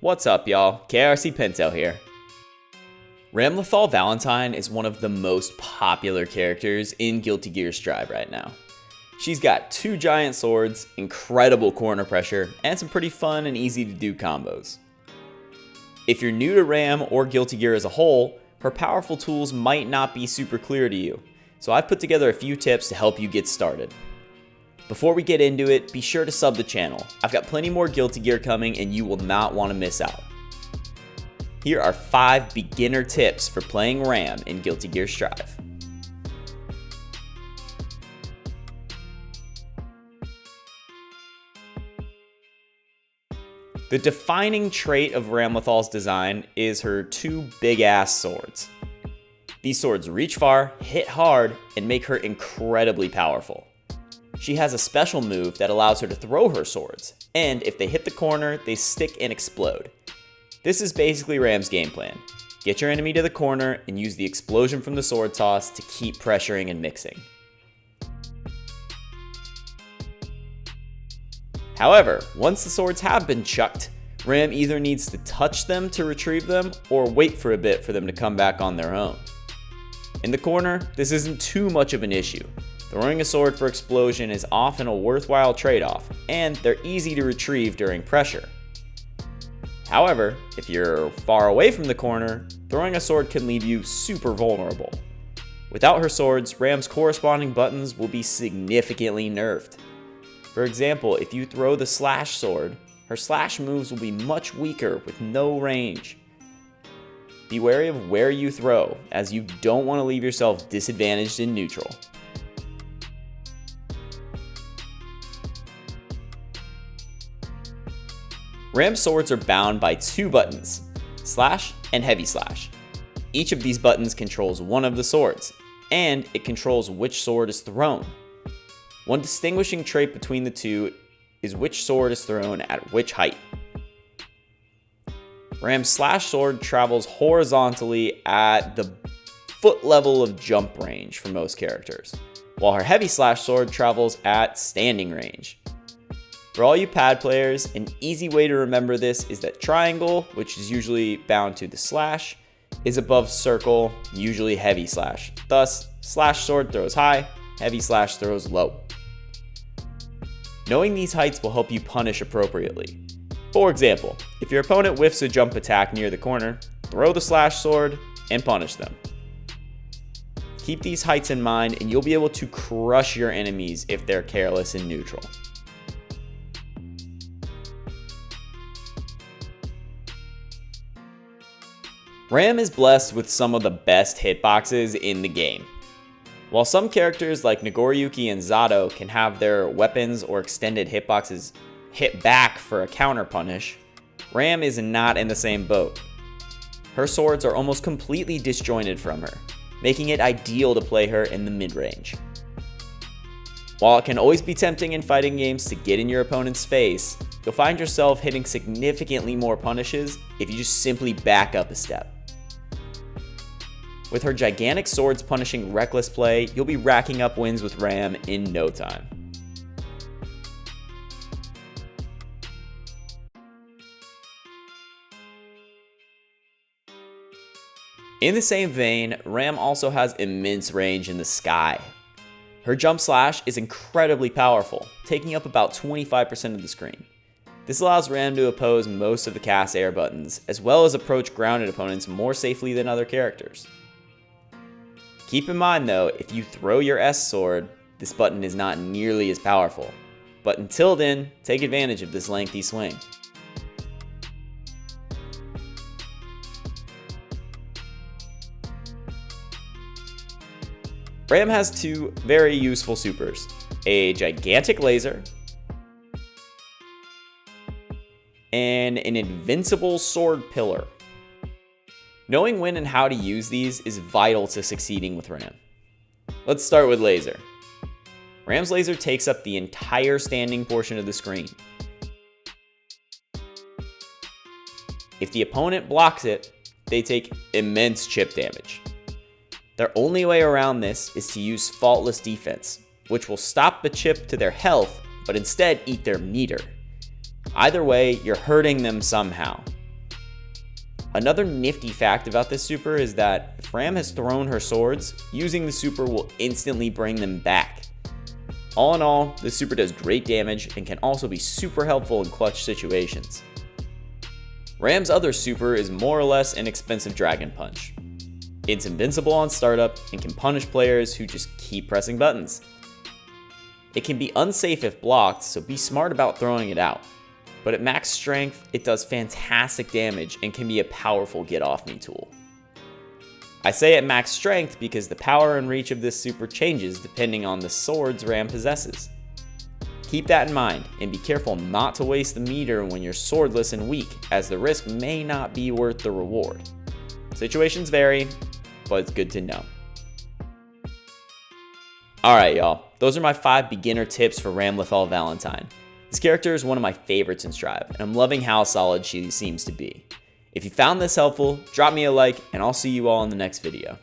What's up, y'all? KRC Pinto here. Ramlethal Valentine is one of the most popular characters in Guilty Gear Strive right now. She's got 2 giant swords, incredible corner pressure, and some pretty fun and easy to do combos. If you're new to Ram or Guilty Gear as a whole, her powerful tools might not be super clear to you, so I've put together a few tips to help you get started. Before we get into it, be sure to sub the channel. I've got plenty more Guilty Gear coming and you will not want to miss out. Here are 5 beginner tips for playing Ram in Guilty Gear Strive. The defining trait of Ramlethal's design is her 2 big-ass swords. These swords reach far, hit hard, and make her incredibly powerful. She has a special move that allows her to throw her swords, and if they hit the corner, they stick and explode. This is basically Ram's game plan. Get your enemy to the corner and use the explosion from the sword toss to keep pressuring and mixing. However, once the swords have been chucked, Ram either needs to touch them to retrieve them or wait for a bit for them to come back on their own. In the corner, this isn't too much of an issue. Throwing a sword for explosion is often a worthwhile trade-off, and they're easy to retrieve during pressure. However, if you're far away from the corner, throwing a sword can leave you super vulnerable. Without her swords, Ram's corresponding buttons will be significantly nerfed. For example, if you throw the slash sword, her slash moves will be much weaker with no range. Be wary of where you throw, as you don't want to leave yourself disadvantaged in neutral. Ram's swords are bound by 2 buttons, slash and heavy slash. Each of these buttons controls one of the swords, and it controls which sword is thrown. One distinguishing trait between the 2 is which sword is thrown at which height. Ram's slash sword travels horizontally at the foot level of jump range for most characters, while her heavy slash sword travels at standing range. For all you pad players, an easy way to remember this is that triangle, which is usually bound to the slash, is above circle, usually heavy slash. Thus, slash sword throws high, heavy slash throws low. Knowing these heights will help you punish appropriately. For example, if your opponent whiffs a jump attack near the corner, throw the slash sword and punish them. Keep these heights in mind and you'll be able to crush your enemies if they're careless in neutral. Ram is blessed with some of the best hitboxes in the game. While some characters like Nagoriyuki and Zato can have their weapons or extended hitboxes hit back for a counter punish, Ram is not in the same boat. Her swords are almost completely disjointed from her, making it ideal to play her in the mid-range. While it can always be tempting in fighting games to get in your opponent's face, you'll find yourself hitting significantly more punishes if you just simply back up a step. With her gigantic swords punishing reckless play, you'll be racking up wins with Ram in no time. In the same vein, Ram also has immense range in the sky. Her jump slash is incredibly powerful, taking up about 25% of the screen. This allows Ram to oppose most of the cast air buttons, as well as approach grounded opponents more safely than other characters. Keep in mind though, if you throw your S sword, this button is not nearly as powerful. But until then, take advantage of this lengthy swing. Ram has 2 very useful supers, a gigantic laser, and an invincible sword pillar. Knowing when and how to use these is vital to succeeding with Ram. Let's start with laser. Ram's laser takes up the entire standing portion of the screen. If the opponent blocks it, they take immense chip damage. Their only way around this is to use faultless defense, which will stop the chip to their health, but instead eat their meter. Either way, you're hurting them somehow. Another nifty fact about this super is that if Ram has thrown her swords, using the super will instantly bring them back. All in all, this super does great damage and can also be super helpful in clutch situations. Ram's other super is more or less an expensive Dragon Punch. It's invincible on startup and can punish players who just keep pressing buttons. It can be unsafe if blocked, so be smart about throwing it out. But at max strength, it does fantastic damage and can be a powerful get-off-me tool. I say at max strength because the power and reach of this super changes depending on the swords Ram possesses. Keep that in mind, and be careful not to waste the meter when you're swordless and weak, as the risk may not be worth the reward. Situations vary, but it's good to know. Alright y'all, those are my 5 beginner tips for Ramlethal Valentine. This character is one of my favorites in Strive, and I'm loving how solid she seems to be. If you found this helpful, drop me a like, and I'll see you all in the next video.